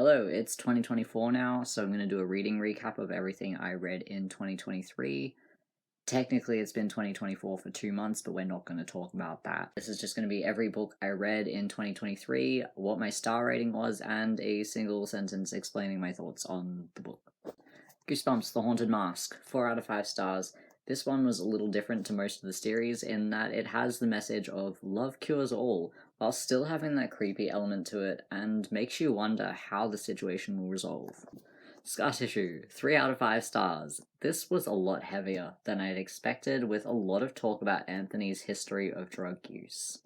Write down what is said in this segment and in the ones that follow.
Hello, it's 2024 now, so I'm going to do a reading recap of everything I read in 2023. Technically, it's been 2024 for 2 months, but we're not going to talk about that. This is just going to be every book I read in 2023, what my star rating was, and a single sentence explaining my thoughts on the book. Goosebumps, The Haunted Mask, 4 out of 5 stars. This one was a little different to most of the series in that it has the message of love cures all, while still having that creepy element to it, and makes you wonder how the situation will resolve. Scar Tissue, 3 out of 5 stars. This was a lot heavier than I'd expected, with a lot of talk about Anthony's history of drug use.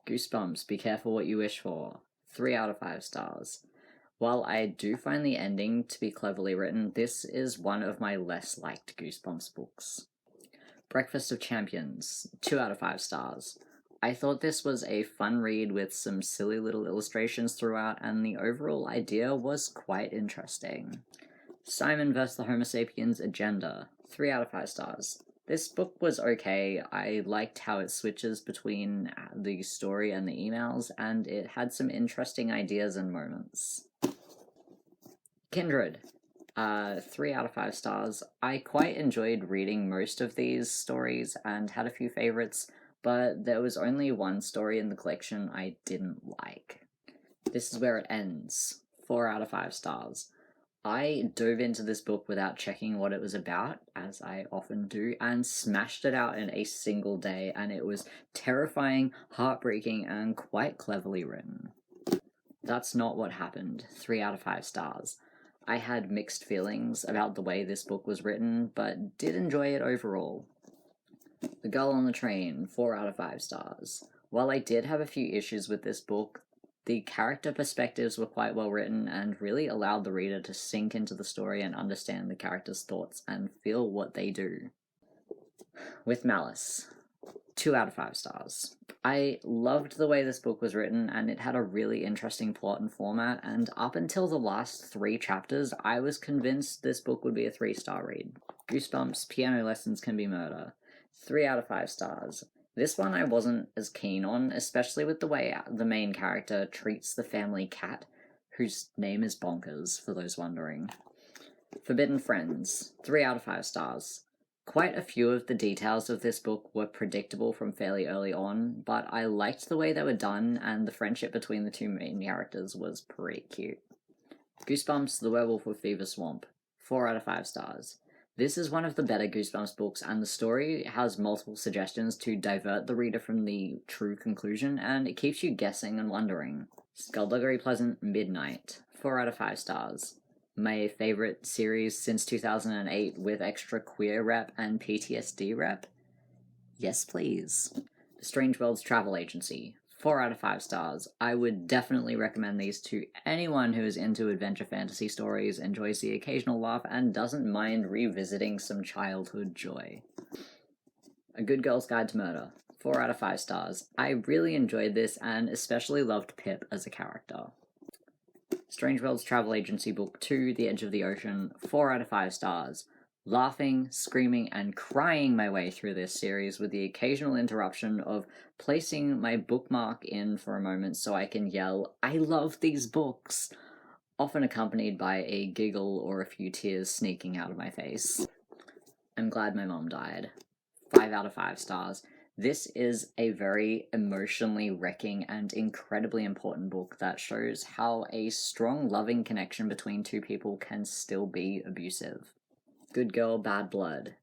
Goosebumps, Be Careful What You Wish For, 3 out of 5 stars. While I do find the ending to be cleverly written, this is one of my less liked Goosebumps books. Breakfast of Champions, 2 out of 5 stars. I thought this was a fun read with some silly little illustrations throughout, and the overall idea was quite interesting. Simon vs. the Homo sapiens Agenda, 3 out of 5 stars. This book was okay. I liked how it switches between the story and the emails, and it had some interesting ideas and moments. Kindred, 3 out of 5 stars. I quite enjoyed reading most of these stories and had a few favorites, but there was only one story in the collection I didn't like. This Is Where It Ends, 4 out of 5 stars. I dove into this book without checking what it was about, as I often do, and smashed it out in a single day, and it was terrifying, heartbreaking, and quite cleverly written. That's Not What Happened, 3 out of 5 stars. I had mixed feelings about the way this book was written, but did enjoy it overall. The Girl on the Train, 4 out of 5 stars. While I did have a few issues with this book, the character perspectives were quite well written and really allowed the reader to sink into the story and understand the characters' thoughts and feel what they do. With Malice, 2 out of 5 stars. I loved the way this book was written, and it had a really interesting plot and format, and up until the last 3 chapters, I was convinced this book would be a 3-star read. Goosebumps, Piano Lessons Can Be Murder, 3 out of 5 stars. This one I wasn't as keen on, especially with the way the main character treats the family cat, whose name is Bonkers, for those wondering. Forbidden Friends, 3 out of 5 stars. Quite a few of the details of this book were predictable from fairly early on, but I liked the way they were done, and the friendship between the 2 main characters was pretty cute. Goosebumps, The Werewolf of Fever Swamp, 4 out of 5 stars. This is one of the better Goosebumps books, and the story has multiple suggestions to divert the reader from the true conclusion, and it keeps you guessing and wondering. Skullduggery Pleasant Midnight, 4 out of 5 stars. My favorite series since 2008 with extra queer rep and PTSD rep? Yes, please. Strange Worlds Travel Agency, 4 out of 5 stars. I would definitely recommend these to anyone who is into adventure fantasy stories, enjoys the occasional laugh, and doesn't mind revisiting some childhood joy. A Good Girl's Guide to Murder, 4 out of 5 stars. I really enjoyed this and especially loved Pip as a character. Strange Worlds Travel Agency Book 2, The Edge of the Ocean, 4 out of 5 stars. Laughing, screaming, and crying my way through this series with the occasional interruption of placing my bookmark in for a moment so I can yell, "I love these books!" often accompanied by a giggle or a few tears sneaking out of my face. I'm Glad My Mom Died, 5 out of 5 stars. This is a very emotionally wrecking and incredibly important book that shows how a strong, loving connection between 2 people can still be abusive. Good Girl, Bad Blood,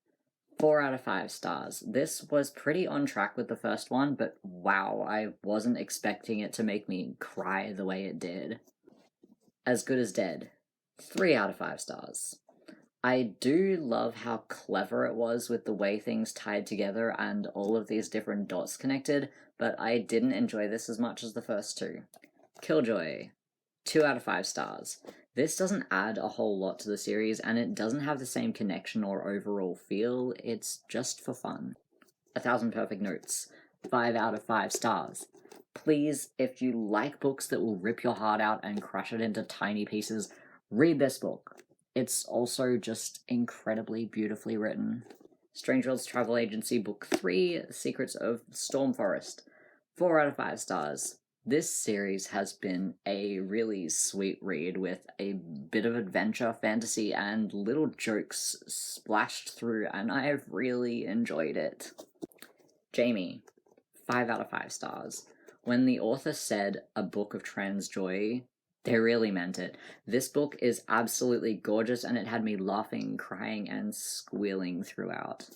4 out of 5 stars. This was pretty on track with the first one, but wow, I wasn't expecting it to make me cry the way it did. As Good as Dead, 3 out of 5 stars. I do love how clever it was with the way things tied together and all of these different dots connected, but I didn't enjoy this as much as the first 2. Killjoy, 2 out of 5 stars. This doesn't add a whole lot to the series, and it doesn't have the same connection or overall feel, it's just for fun. 1,000 Perfect Notes, 5 out of 5 stars. Please, if you like books that will rip your heart out and crush it into tiny pieces, read this book. It's also just incredibly beautifully written. Strange Worlds Travel Agency Book 3, Secrets of Storm Forest, 4 out of 5 stars. This series has been a really sweet read with a bit of adventure, fantasy, and little jokes splashed through, and I've really enjoyed it. Jamie, 5 out of 5 stars. When the author said a book of trans joy, they really meant it. This book is absolutely gorgeous, and it had me laughing, crying, and squealing throughout.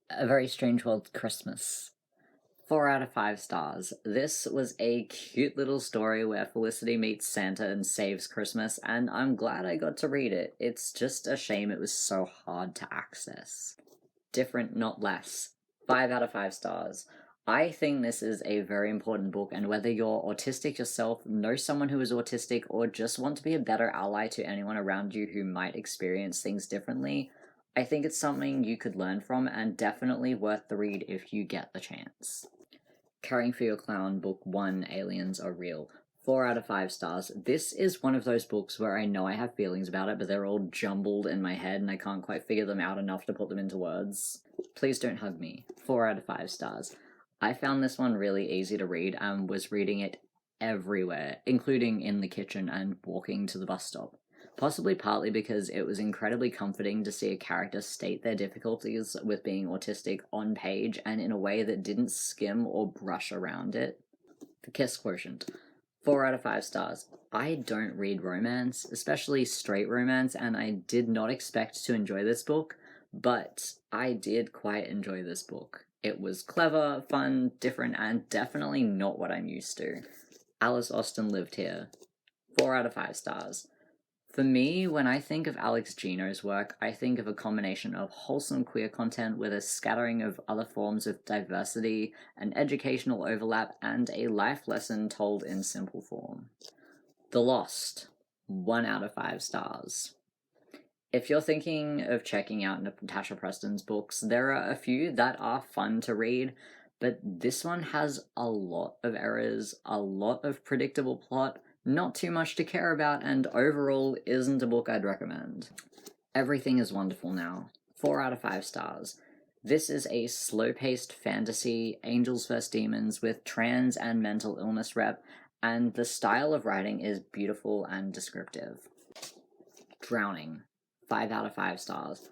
A Very Strange World Christmas. 4 out of 5 stars. This was a cute little story where Felicity meets Santa and saves Christmas, and I'm glad I got to read it. It's just a shame it was so hard to access. Different, Not Less. 5 out of 5 stars. I think this is a very important book, and whether you're autistic yourself, know someone who is autistic, or just want to be a better ally to anyone around you who might experience things differently, I think it's something you could learn from and definitely worth the read if you get the chance. Caring for Your Clown, Book 1, Aliens Are Real. 4 out of 5 stars. This is one of those books where I know I have feelings about it, but they're all jumbled in my head and I can't quite figure them out enough to put them into words. Please Don't Hug Me. 4 out of 5 stars. I found this one really easy to read and was reading it everywhere, including in the kitchen and walking to the bus stop. Possibly partly because it was incredibly comforting to see a character state their difficulties with being autistic on page and in a way that didn't skim or brush around it. The Kiss Quotient. 4 out of 5 stars. I don't read romance, especially straight romance, and I did not expect to enjoy this book, but I did quite enjoy this book. It was clever, fun, different, and definitely not what I'm used to. Alice Austen Lived Here. 4 out of 5 stars. For me, when I think of Alex Gino's work, I think of a combination of wholesome queer content with a scattering of other forms of diversity, an educational overlap, and a life lesson told in simple form. The Lost, 1 out of 5 stars. If you're thinking of checking out Natasha Preston's books, there are a few that are fun to read, but this one has a lot of errors, a lot of predictable plot, not too much to care about, and overall isn't a book I'd recommend. Everything is Wonderful Now. 4 out of 5 stars. This is a slow-paced fantasy, angels vs. demons, with trans and mental illness rep, and the style of writing is beautiful and descriptive. Drowning. 5 out of 5 stars.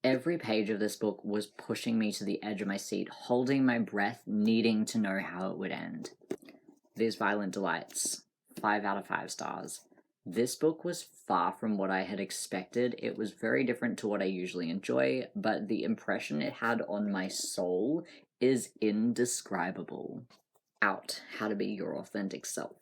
Every page of this book was pushing me to the edge of my seat, holding my breath, needing to know how it would end. These Violent Delights. 5 out of 5 stars. This book was far from what I had expected. It was very different to what I usually enjoy, but the impression it had on my soul is indescribable. Out, How to Be Your Authentic Self.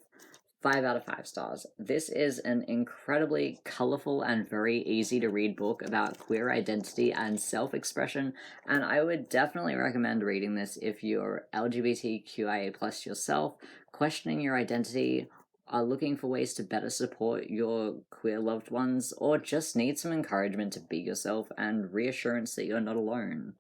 5 out of 5 stars. This is an incredibly colorful and very easy to read book about queer identity and self-expression, and I would definitely recommend reading this if you're LGBTQIA+ yourself, questioning your identity, are looking for ways to better support your queer loved ones, or just need some encouragement to be yourself and reassurance that you're not alone.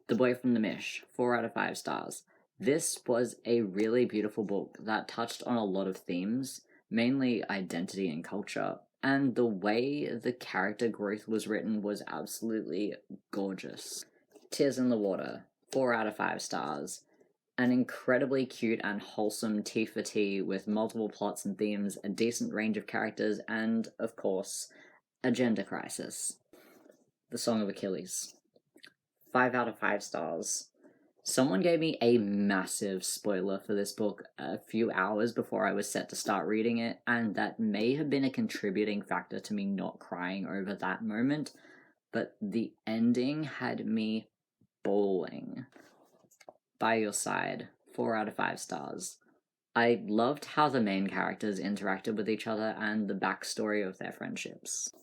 The Boy from the Mish, 4 out of 5 stars. This was a really beautiful book that touched on a lot of themes, mainly identity and culture, and the way the character growth was written was absolutely gorgeous. Tears in the Water, 4 out of 5 stars. An incredibly cute and wholesome tea for tea with multiple plots and themes, a decent range of characters, and, of course, a gender crisis. The Song of Achilles. 5 out of 5 stars. Someone gave me a massive spoiler for this book a few hours before I was set to start reading it, and that may have been a contributing factor to me not crying over that moment, but the ending had me bawling. By Your Side, 4 out of 5 stars. I loved how the main characters interacted with each other and the backstory of their friendships.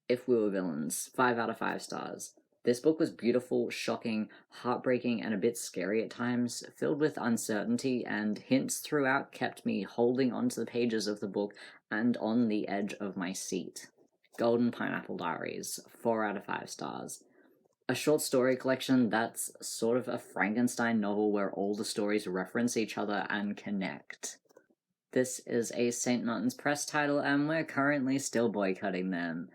If We Were Villains, 5 out of 5 stars. This book was beautiful, shocking, heartbreaking, and a bit scary at times, filled with uncertainty, and hints throughout kept me holding onto the pages of the book and on the edge of my seat. Golden Pineapple Diaries, 4 out of 5 stars. A short story collection that's sort of a Frankenstein novel where all the stories reference each other and connect. This is a St. Martin's Press title, and we're currently still boycotting them.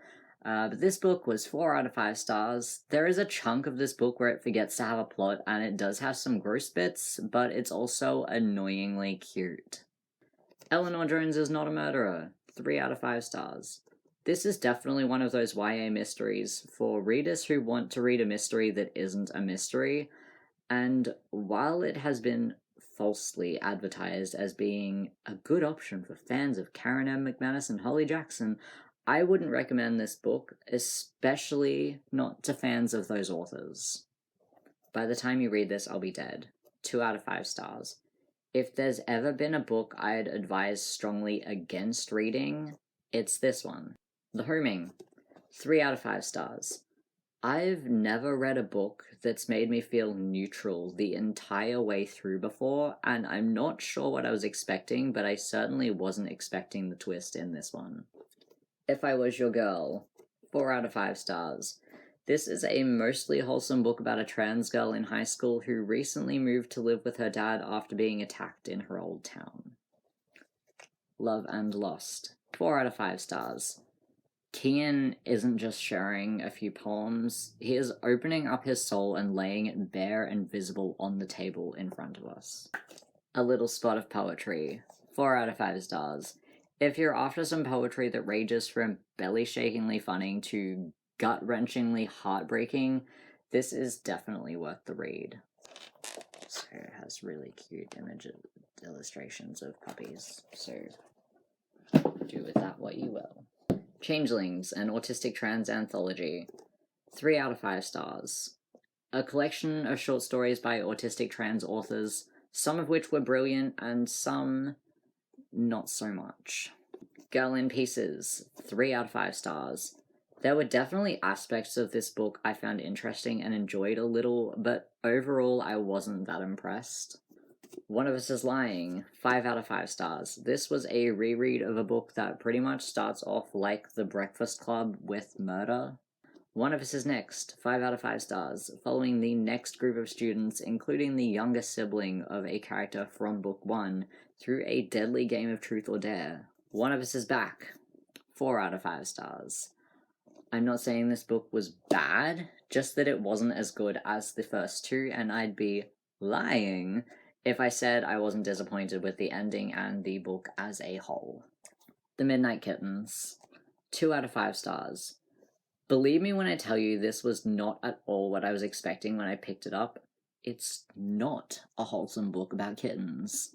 But this book was 4 out of 5 stars. There is a chunk of this book where it forgets to have a plot, and it does have some gross bits, but it's also annoyingly cute. Eleanor Jones is Not a Murderer, 3 out of 5 stars. This is definitely one of those YA mysteries for readers who want to read a mystery that isn't a mystery, and while it has been falsely advertised as being a good option for fans of Karen M. McManus and Holly Jackson, I wouldn't recommend this book, especially not to fans of those authors. By the time you read this, I'll be dead. 2 out of 5 stars. If there's ever been a book I'd advise strongly against reading, it's this one. The Homing. 3 out of 5 stars. I've never read a book that's made me feel neutral the entire way through before, and I'm not sure what I was expecting, but I certainly wasn't expecting the twist in this one. If I Was Your Girl, 4 out of 5 stars. This is a mostly wholesome book about a trans girl in high school who recently moved to live with her dad after being attacked in her old town. Love and Lost, 4 out of 5 stars. Kian isn't just sharing a few poems, he is opening up his soul and laying it bare and visible on the table in front of us. A Little Spot of Poetry, 4 out of 5 stars. If you're after some poetry that ranges from belly-shakingly funny to gut-wrenchingly heartbreaking, this is definitely worth the read. So it has really cute illustrations of puppies, so do with that what you will. Changelings, an autistic trans anthology, 3 out of 5 stars. A collection of short stories by autistic trans authors, some of which were brilliant and some not so much. Girl in Pieces, 3 out of 5 stars. There were definitely aspects of this book I found interesting and enjoyed a little, but overall I wasn't that impressed. One of Us is Lying, 5 out of 5 stars. This was a reread of a book that pretty much starts off like The Breakfast Club with murder. One of Us is Next, 5 out of 5 stars, following the next group of students, including the younger sibling of a character from book 1, through a deadly game of truth or dare. One of Us is Back, 4 out of 5 stars. I'm not saying this book was bad, just that it wasn't as good as the first two, and I'd be lying if I said I wasn't disappointed with the ending and the book as a whole. The Midnight Kittens, 2 out of 5 stars. Believe me when I tell you this was not at all what I was expecting when I picked it up. It's not a wholesome book about kittens.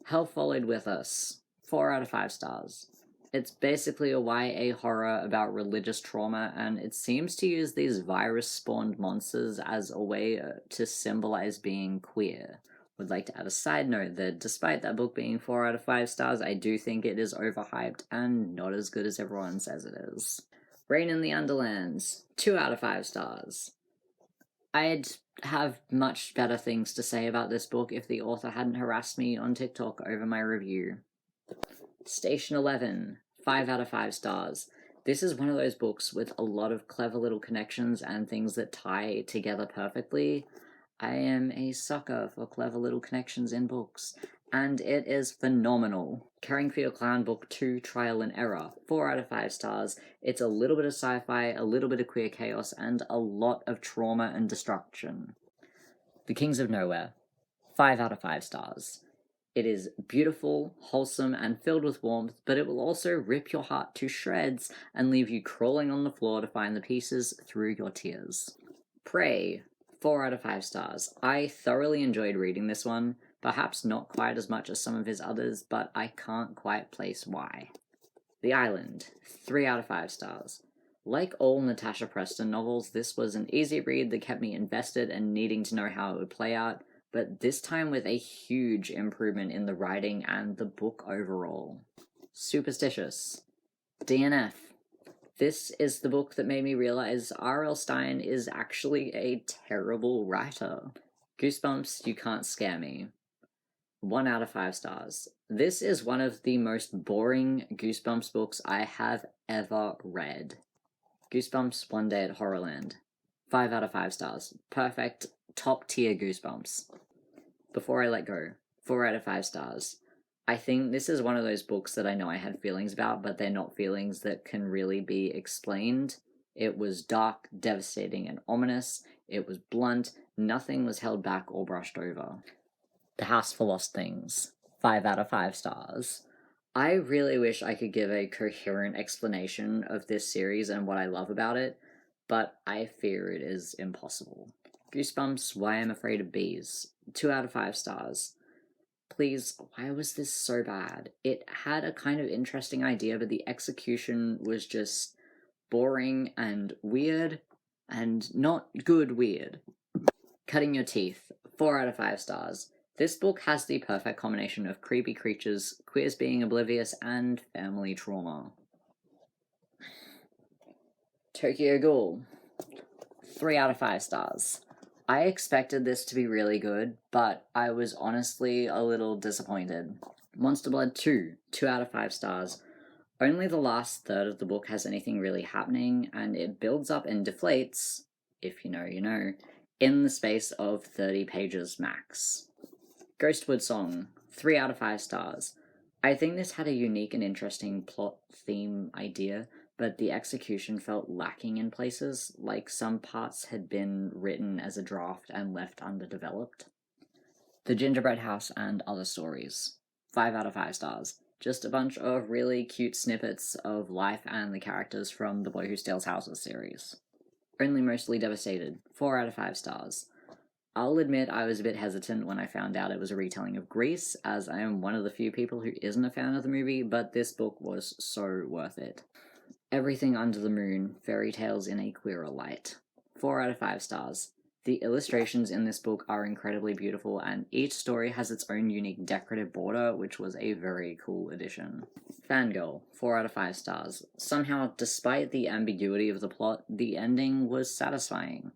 Hell Followed With Us, 4 out of 5 stars. It's basically a YA horror about religious trauma, and it seems to use these virus-spawned monsters as a way to symbolize being queer. Would like to add a side note that despite that book being 4 out of 5 stars, I do think it is overhyped and not as good as everyone says it is. Rain in the Underlands, 2 out of 5 stars. I'd have much better things to say about this book if the author hadn't harassed me on TikTok over my review. Station 11, 5 out of 5 stars. This is one of those books with a lot of clever little connections and things that tie together perfectly. I am a sucker for clever little connections in books, and it is phenomenal. Caring for Your Clown Book 2, Trial and Error, 4 out of 5 stars. It's a little bit of sci-fi, a little bit of queer chaos, and a lot of trauma and destruction. The Kings of Nowhere, 5 out of 5 stars. It is beautiful, wholesome, and filled with warmth, but it will also rip your heart to shreds and leave you crawling on the floor to find the pieces through your tears. Prey, 4 out of 5 stars. I thoroughly enjoyed reading this one, perhaps not quite as much as some of his others, but I can't quite place why. The Island, 3 out of 5 stars. Like all Natasha Preston novels, this was an easy read that kept me invested and needing to know how it would play out, but this time with a huge improvement in the writing and the book overall. Superstitious, DNF. This is the book that made me realize R.L. Stine is actually a terrible writer. Goosebumps, You Can't Scare Me, 1 out of 5 stars. This is one of the most boring Goosebumps books I have ever read. Goosebumps One Day at Horrorland, 5 out of 5 stars. Perfect, top tier Goosebumps. Before I Let Go, 4 out of 5 stars. I think this is one of those books that I know I had feelings about, but they're not feelings that can really be explained. It was dark, devastating, and ominous. It was blunt. Nothing was held back or brushed over. The House for Lost Things. 5 out of 5 stars. I really wish I could give a coherent explanation of this series and what I love about it, but I fear it is impossible. Goosebumps, Why I'm Afraid of Bees. 2 out of 5 stars. Please, why was this so bad? It had a kind of interesting idea, but the execution was just boring and weird, and not good weird. Cutting Your Teeth. 4 out of 5 stars. This book has the perfect combination of creepy creatures, queers being oblivious, and family trauma. Tokyo Ghoul. 3 out of 5 stars. I expected this to be really good, but I was honestly a little disappointed. Monster Blood 2, 2 out of 5 stars. Only the last third of the book has anything really happening, and it builds up and deflates, if you know, you know, in the space of 30 pages max. Ghostwood Song, 3 out of 5 stars. I think this had a unique and interesting plot theme idea, but the execution felt lacking in places, like some parts had been written as a draft and left underdeveloped. The Gingerbread House and Other Stories, 5 out of 5 stars. Just a bunch of really cute snippets of life and the characters from the Boy Who Steals Houses series. Only Mostly Devastated, 4 out of 5 stars. I'll admit I was a bit hesitant when I found out it was a retelling of Grease, as I am one of the few people who isn't a fan of the movie, but this book was so worth it. Everything Under the Moon, Fairy Tales in a Queerer Light. 4 out of 5 stars. The illustrations in this book are incredibly beautiful, and each story has its own unique decorative border, which was a very cool addition. Fangirl, 4 out of 5 stars. Somehow, despite the ambiguity of the plot, the ending was satisfying.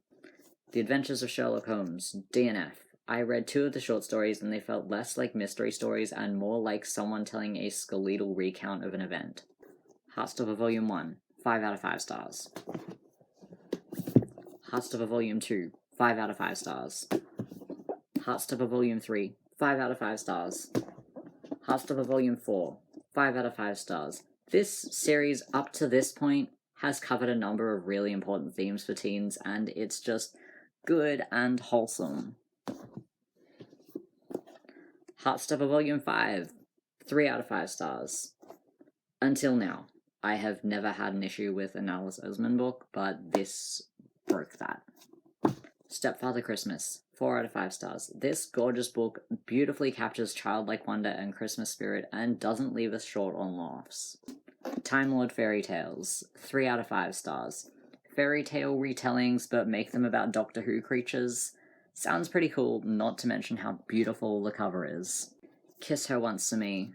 The Adventures of Sherlock Holmes, DNF. I read 2 of the short stories and they felt less like mystery stories and more like someone telling a skeletal recount of an event. Heartstopper Volume 1, 5 out of 5 stars. Heartstopper Volume 2, 5 out of 5 stars. Heartstopper Volume 3, 5 out of 5 stars. Heartstopper Volume 4, 5 out of 5 stars. This series, up to this point, has covered a number of really important themes for teens, and it's just good and wholesome. Heartstopper Volume 5, 3 out of 5 stars. Until now, I have never had an issue with an Alice Oseman book, but this broke that. Stepfather Christmas, 4 out of 5 stars. This gorgeous book beautifully captures childlike wonder and Christmas spirit and doesn't leave us short on laughs. Time Lord Fairy Tales, 3 out of 5 stars. Fairy tale retellings, but make them about Doctor Who creatures. Sounds pretty cool, not to mention how beautiful the cover is. Kiss Her Once to Me,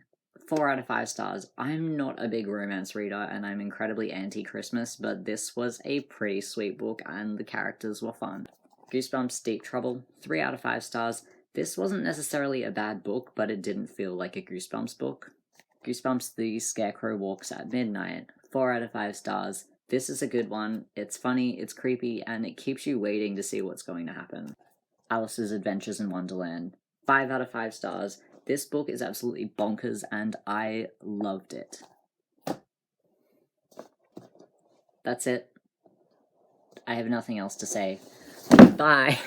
4 out of 5 stars. I'm not a big romance reader, and I'm incredibly anti-Christmas, but this was a pretty sweet book, and the characters were fun. Goosebumps Deep Trouble, 3 out of 5 stars. This wasn't necessarily a bad book, but it didn't feel like a Goosebumps book. Goosebumps The Scarecrow Walks at Midnight, 4 out of 5 stars. This is a good one. It's funny, it's creepy, and it keeps you waiting to see what's going to happen. Alice's Adventures in Wonderland, 5 out of 5 stars. This book is absolutely bonkers, and I loved it. That's it. I have nothing else to say. Bye!